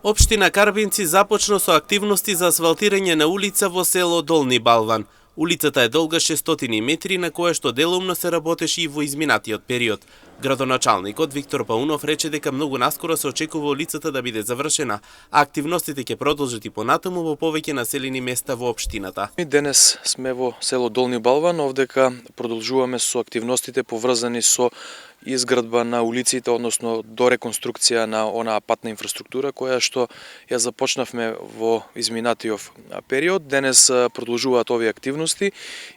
Општина Карбинци започна со активности за асфалтирање на улица во село Долни Балван. Улицата е долга 600 метри, на која што делумно се работеше и во изминатиот период. Градоначалникот Виктор Паунов рече дека многу наскоро се очекува улицата да биде завршена, а активностите ќе продолжат и понатаму во повеќе населени места во општината. Денес сме во село Долни Балван, овдека продолжуваме со активностите поврзани со изградба на улиците, односно до реконструкција на онаа патна инфраструктура која што ја започнавме во изминатиот период. Денес продолжуваат овие активности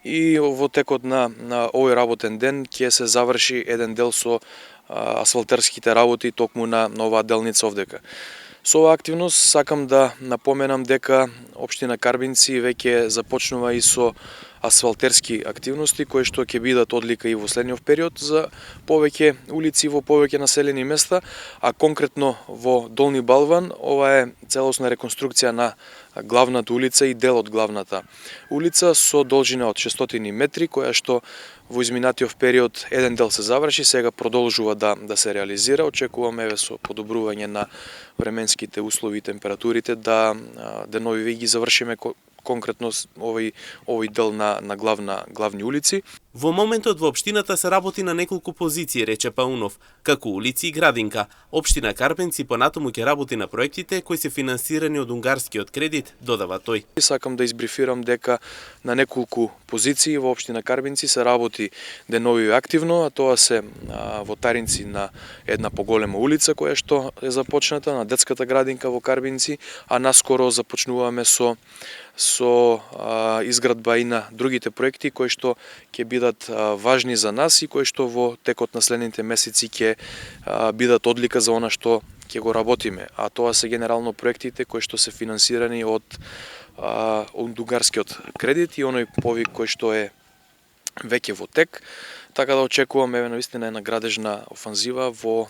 и во текот на овој работен ден ќе се заврши еден дел со асфалтерските работи токму на оваа делница овдека. Со оваа активност сакам да напоменам дека општина Карбинци веќе започнува и со асфалтерски активности кои што ќе бидат одлика и во следниот период за повеќе улици во повеќе населени места, а конкретно во Долни Балван ова е целосна реконструкција на главната улица и дел од главната улица со должина од 600 метри, која што во изминатиот период еден дел се заврши, сега продолжува да се реализира. Очекуваме со подобрување на временските услови и температурите да денови ги завршиме конкретно овој дел на главни улици. Во моментот во општината се работи на неколку позиции, рече Паунов, како улици и градинка. Општина Карбинци понатаму ќе работи на проектите кои се финансирани од унгарскиот кредит, додава тој. Сакам да избрифирам дека на неколку позиции во општина Карбинци се работи денови активно, а тоа се во Таринци на една поголема улица која што е започната, на детската градинка во Карбинци, а наскоро започнуваме со изградба и на другите проекти кои што ќе бидат важни за нас и кои што во текот на следните месеци ќе бидат одлика за она што ќе го работиме, а тоа се генерално проектите кои што се финансирани од унгарскиот кредит и оној повик кој што е веќе во тек, така да очекуваме навистина една градежна офанзива во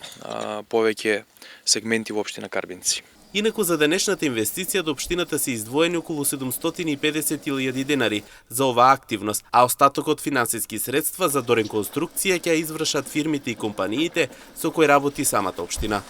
повеќе сегменти во општина Карбинци. Инаку за денешната инвестиција до општината се издвоени околу 750.000 денари за оваа активност, а остатокот финансиски средства за дореконструкција ќе извршат фирмите и компаниите со кои работи самата општина.